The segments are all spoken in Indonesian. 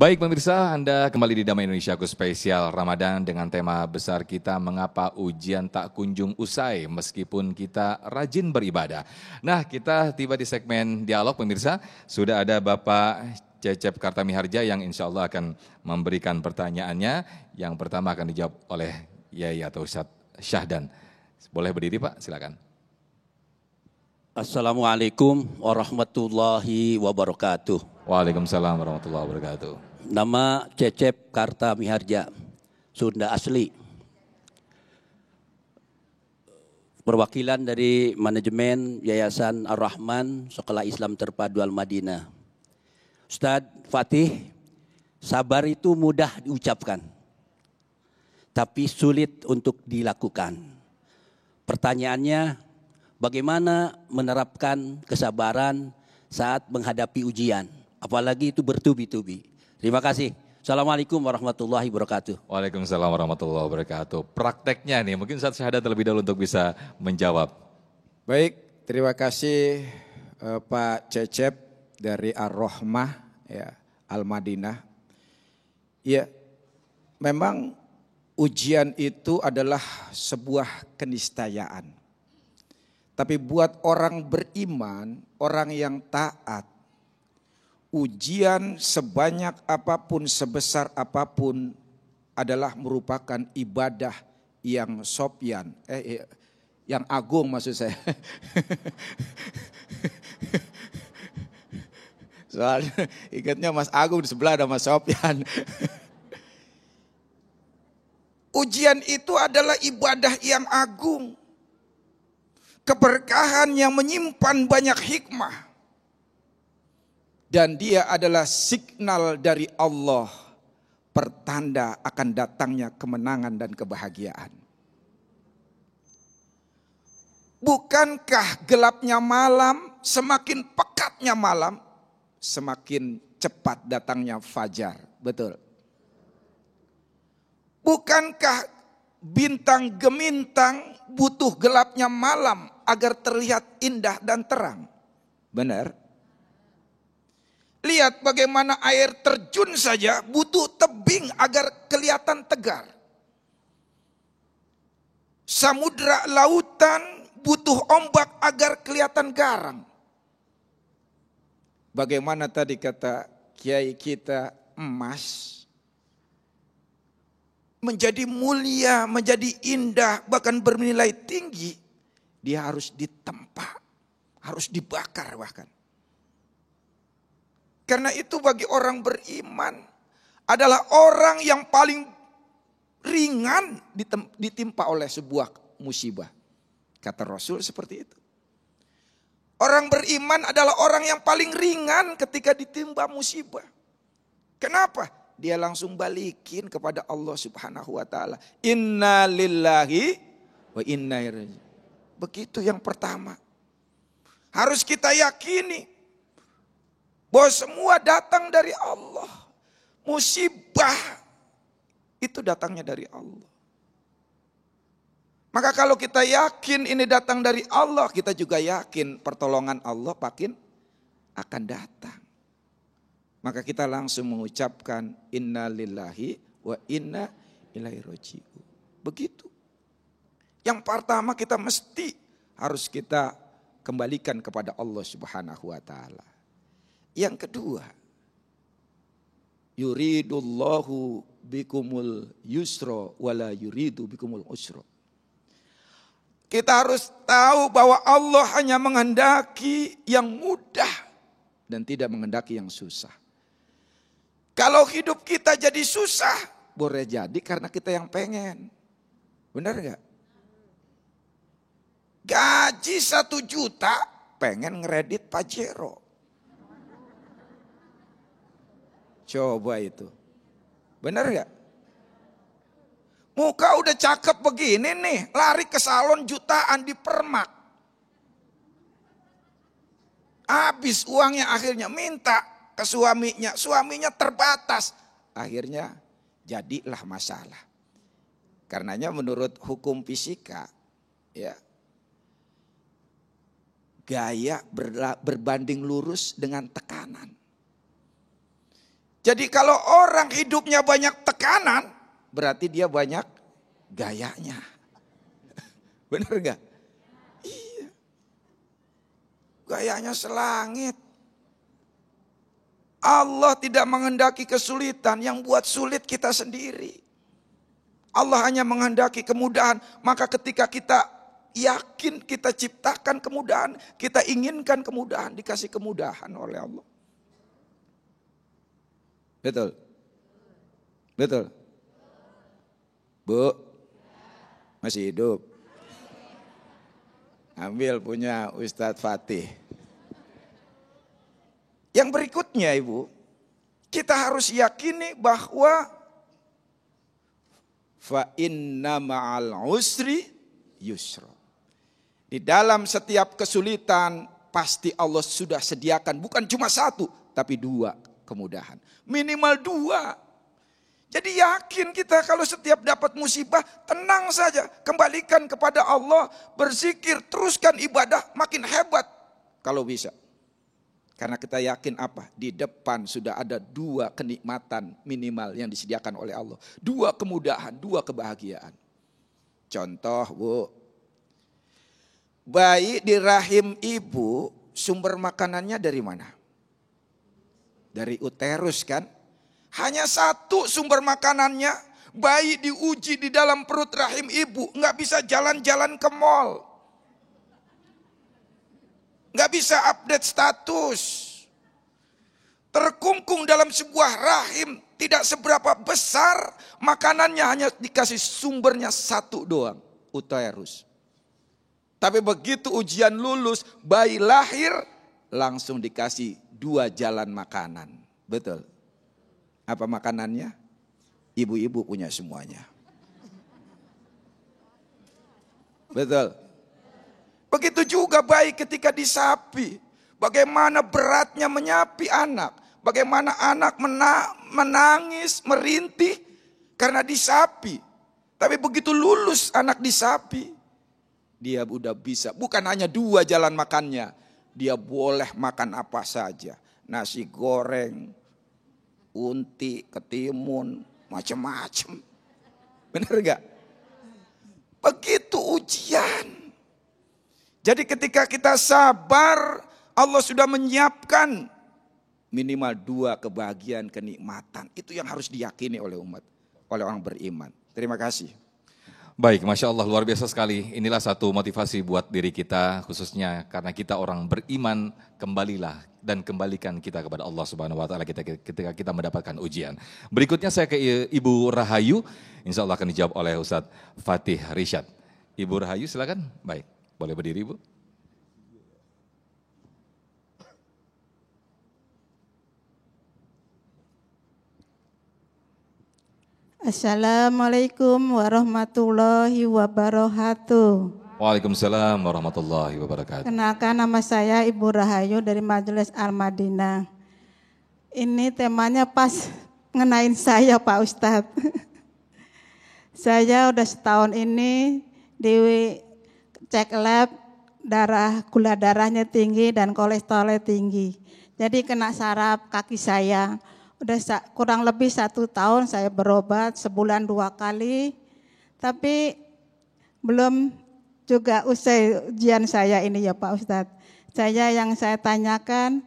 Baik pemirsa, Anda kembali di Damai Indonesiaku spesial Ramadan dengan tema besar kita mengapa ujian tak kunjung usai meskipun kita rajin beribadah. Nah, kita tiba di segmen dialog pemirsa, sudah ada Bapak Cecep Kartamiharja yang insya Allah akan memberikan pertanyaannya. Yang pertama akan dijawab oleh Yai atau Ustadz Syahdan. Boleh berdiri Pak, silakan. Assalamualaikum warahmatullahi wabarakatuh. Waalaikumsalam warahmatullahi wabarakatuh. Nama Cecep Kartamiharja, Sunda asli. Perwakilan dari manajemen Yayasan Ar-Rahman Sekolah Islam Terpadu Al-Madinah. Ustadz Fatih, sabar itu mudah diucapkan, tapi sulit untuk dilakukan. Pertanyaannya, bagaimana menerapkan kesabaran saat menghadapi ujian, apalagi itu bertubi-tubi. Terima kasih. Assalamualaikum warahmatullahi wabarakatuh. Waalaikumsalam warahmatullahi wabarakatuh. Prakteknya nih, mungkin Ustadz Syahdan terlebih dahulu untuk bisa menjawab. Baik, terima kasih Pak Cecep dari Ar-Rahmah ya, Al-Madinah. Ya, memang ujian itu adalah sebuah keniscayaan. Tapi buat orang beriman, orang yang taat, ujian sebanyak apapun, sebesar apapun adalah merupakan ibadah yang sopyan, yang agung maksud saya. Soalnya ingatnya Mas Agung di sebelah ada Mas Sopyan. Ujian itu adalah ibadah yang agung. Keberkahan yang menyimpan banyak hikmah. Dan dia adalah signal dari Allah, pertanda akan datangnya kemenangan dan kebahagiaan. Bukankah gelapnya malam, semakin pekatnya malam, semakin cepat datangnya fajar, betul? Bukankah bintang gemintang butuh gelapnya malam agar terlihat indah dan terang? Benar? Lihat bagaimana air terjun saja butuh tebing agar kelihatan tegar. Samudra lautan butuh ombak agar kelihatan garang. Bagaimana tadi kata kiai kita, emas menjadi mulia, menjadi indah, bahkan bernilai tinggi, dia harus ditempa, harus dibakar bahkan. Karena itu bagi orang beriman adalah orang yang paling ringan ditimpa oleh sebuah musibah. Kata Rasul seperti itu. Orang beriman adalah orang yang paling ringan ketika ditimpa musibah. Kenapa? Dia langsung balikin kepada Allah Subhanahu wa taala. Inna lillahi wa inna ilaihi raji'un. Begitu yang pertama. Harus kita yakini bahwa semua datang dari Allah. Musibah itu datangnya dari Allah. Maka kalau kita yakin ini datang dari Allah, kita juga yakin pertolongan Allah makin akan datang. Maka kita langsung mengucapkan inna lillahi wa inna ilaihi raji'un. Begitu. Yang pertama kita mesti harus kita kembalikan kepada Allah Subhanahu wa taala. Yang kedua, yuridullahu bikumul yusra wala yuridu bikumul usra. Kita harus tahu bahwa Allah hanya menghendaki yang mudah dan tidak menghendaki yang susah. Kalau hidup kita jadi susah, boleh jadi karena kita yang pengen. Benar gak? Gaji 1 juta pengen ngeredit Pajero. Coba itu. Benar gak? Muka udah cakep begini nih, lari ke salon jutaan di Permak. Habis uangnya akhirnya minta ke suaminya. Suaminya terbatas. Akhirnya jadilah masalah. Karenanya menurut hukum fisika, ya, gaya berbanding lurus dengan tekanan. Jadi kalau orang hidupnya banyak tekanan, berarti dia banyak gayanya. Benar gak? Iya. Gayanya selangit. Allah tidak menghendaki kesulitan, yang buat sulit kita sendiri. Allah hanya menghendaki kemudahan, maka ketika kita yakin kita ciptakan kemudahan, kita inginkan kemudahan, dikasih kemudahan oleh Allah. Betul? Betul? Bu? Masih hidup? Ambil punya Ustadz Fatih. Yang berikutnya Ibu, kita harus yakini bahwa fa inna ma'al usri yusra. Di dalam setiap kesulitan pasti Allah sudah sediakan bukan cuma satu tapi dua kemudahan. Minimal dua. Jadi yakin kita kalau setiap dapat musibah tenang saja. Kembalikan kepada Allah, berzikir, teruskan ibadah makin hebat kalau bisa. Karena kita yakin apa? Di depan sudah ada dua kenikmatan minimal yang disediakan oleh Allah. Dua kemudahan, dua kebahagiaan. Contoh Bu, bayi di rahim ibu sumber makanannya dari mana? Dari uterus kan? Hanya satu sumber makanannya, bayi diuji di dalam perut rahim ibu, nggak bisa jalan-jalan ke mall. Nggak bisa update status. Terkungkung dalam sebuah rahim, tidak seberapa besar, makanannya hanya dikasih sumbernya satu doang, uterus. Tapi begitu ujian lulus, bayi lahir, langsung dikasih dua jalan makanan. Betul? Apa makanannya? Ibu-ibu punya semuanya. Betul? Begitu juga bayi ketika disapi. Bagaimana beratnya menyapi anak. Bagaimana anak menangis, merintih karena disapi. Tapi begitu lulus anak disapi, dia udah bisa. Bukan hanya dua jalan makannya. Dia boleh makan apa saja. Nasi goreng, unti, ketimun, macam-macam. Benar gak? Begitu ujian. Jadi ketika kita sabar, Allah sudah menyiapkan minimal dua kebahagiaan, kenikmatan. Itu yang harus diyakini oleh umat, oleh orang beriman. Terima kasih. Baik, Masya Allah luar biasa sekali. Inilah satu motivasi buat diri kita, khususnya karena kita orang beriman, kembalilah dan kembalikan kita kepada Allah Subhanahu Wa Taala ketika kita mendapatkan ujian. Berikutnya saya ke Ibu Rahayu, insya Allah akan dijawab oleh Ustadz Fatih Rishad. Ibu Rahayu silakan. Baik, boleh berdiri Ibu. Assalamualaikum warahmatullahi wabarakatuh. Waalaikumsalam warahmatullahi wabarakatuh. Kenalkan, nama saya Ibu Rahayu dari Majelis Al-Madinah. Ini temanya pas ngenain saya Pak Ustadz. Saya udah setahun ini di cek lab, gula darahnya tinggi dan kolesterolnya tinggi. Jadi kena saraf kaki saya. Udah kurang lebih 1 tahun saya berobat, sebulan 2 kali. Tapi belum juga usai ujian saya ini ya Pak Ustadz. Yang saya tanyakan,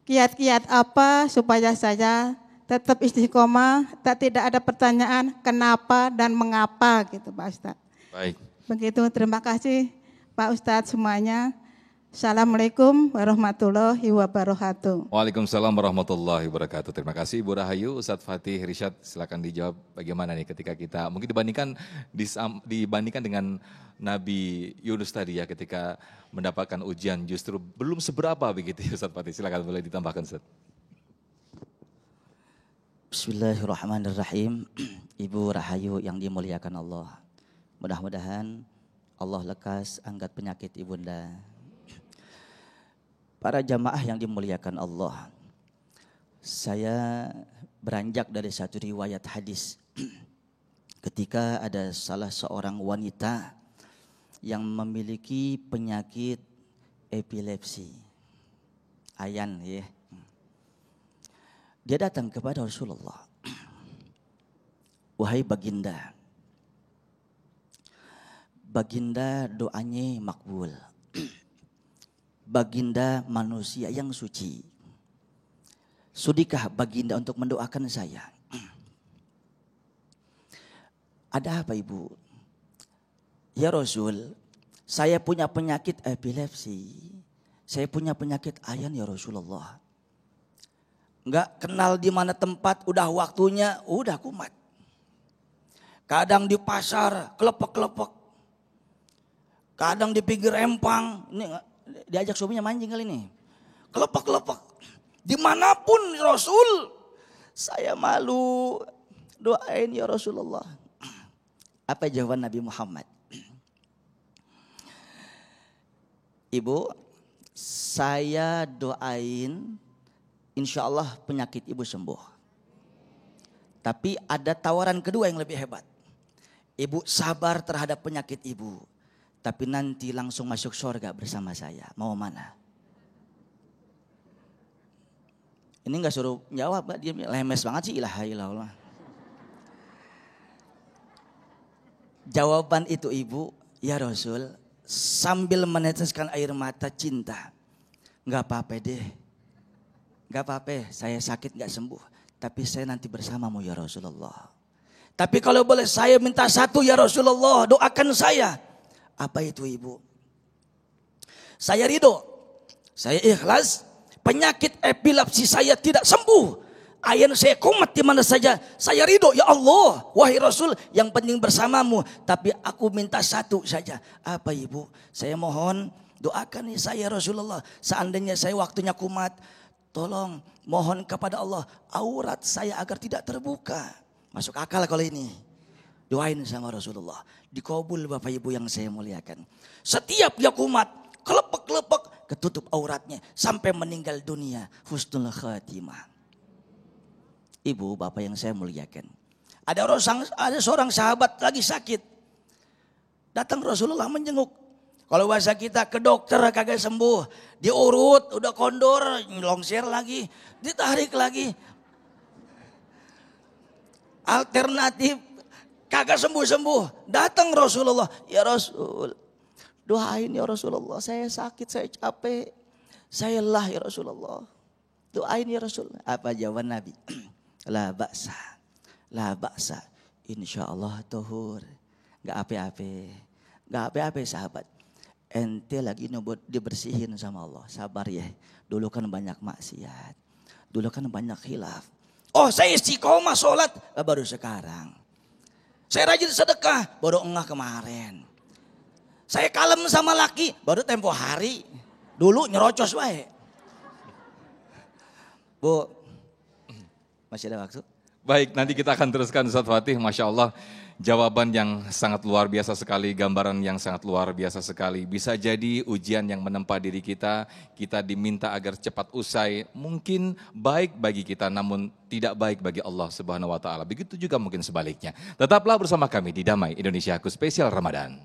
kiat-kiat apa supaya saya tetap istiqomah, tidak ada pertanyaan kenapa dan mengapa gitu Pak Ustadz. Baik. Begitu, terima kasih Pak Ustadz semuanya. Assalamualaikum warahmatullahi wabarakatuh. Waalaikumsalam warahmatullahi wabarakatuh. Terima kasih Ibu Rahayu. Ustadz Fatih Rishad, silakan dijawab bagaimana nih ketika kita mungkin dibandingkan dengan Nabi Yunus tadi ya, ketika mendapatkan ujian justru belum seberapa begitu ya Ustadz Fatih. Silakan boleh ditambahkan Ustadz. Bismillahirrahmanirrahim. Ibu Rahayu yang dimuliakan Allah. Mudah-mudahan Allah lekas angkat penyakit ibunda. Para jamaah yang dimuliakan Allah, saya beranjak dari satu riwayat hadis ketika ada salah seorang wanita yang memiliki penyakit epilepsi, ayan ya. Dia datang kepada Rasulullah. Wahai baginda, baginda doanya makbul. Baginda manusia yang suci. Sudikah baginda untuk mendoakan saya? Ada apa ibu? Ya Rasul, saya punya penyakit epilepsi. Saya punya penyakit ayan ya Rasulullah. Enggak kenal di mana tempat, udah waktunya, udah kumat. Kadang di pasar, kelepek-kelepek. Kadang di pinggir empang, ini diajak suaminya mancing kali ini. Kelepek-kelepek. Dimanapun Rasul, saya malu. Doain ya Rasulullah. Apa jawaban Nabi Muhammad? Ibu, saya doain insya Allah penyakit ibu sembuh. Tapi ada tawaran kedua yang lebih hebat. Ibu sabar terhadap penyakit ibu. Tapi nanti langsung masuk surga bersama saya. Mau mana? Ini gak suruh jawab, dia lemes banget sih. Ilaha illallah. Jawaban itu ibu, ya Rasul, sambil meneteskan air mata cinta. Gak apa-apa deh. Gak apa-apa, saya sakit gak sembuh. Tapi saya nanti bersamamu ya Rasulullah. Tapi kalau boleh saya minta satu ya Rasulullah, doakan saya. Apa itu ibu? Saya ridho, saya ikhlas, penyakit epilepsi saya tidak sembuh. Ayan saya kumat di mana saja, saya ridho ya Allah. Wahai Rasul, yang penting bersamamu. Tapi aku minta satu saja. Apa ibu? Saya mohon doakan saya Rasulullah. Seandainya saya waktunya kumat, tolong mohon kepada Allah aurat saya agar tidak terbuka. Masuk akal kalau ini. Doain sama Rasulullah. Dikabul Bapak Ibu yang saya muliakan. Setiap dia kumat, kelepek-kelepek, ketutup auratnya. Sampai meninggal dunia. Husnul khatimah. Ibu, Bapak yang saya muliakan. Ada seorang sahabat lagi sakit. Datang Rasulullah menjenguk. Kalau bahasa kita ke dokter kagak sembuh. Diurut, udah kondor, longser lagi. Ditarik lagi. Alternatif, kagak sembuh-sembuh. Datang Rasulullah. Ya Rasul, doain ya Rasulullah. Saya sakit, saya capek. Saya lelah ya Rasulullah. Doain ya Rasul. Apa jawaban Nabi? La ba'sa. La ba'sa. Insya Allah tuhur. Gak apa-apa. Gak apa-apa sahabat. Ente lagi nubut dibersihin sama Allah. Sabar ya. Dulu kan banyak maksiat. Dulu kan banyak khilaf. Oh saya istiqomah sholat. Baru sekarang. Saya rajin sedekah. Baru engah kemarin. Saya kalem sama laki. Baru tempo hari. Dulu nyerocos wae. Bu. Masih ada waktu? Baik, nanti kita akan teruskan Ustaz Fatih. Masya Allah, jawaban yang sangat luar biasa sekali, gambaran yang sangat luar biasa sekali. Bisa jadi ujian yang menempa diri kita diminta agar cepat usai. Mungkin baik bagi kita, namun tidak baik bagi Allah Subhanahu wa Ta'ala. Begitu juga mungkin sebaliknya. Tetaplah bersama kami di Damai Indonesiaku Spesial Ramadan.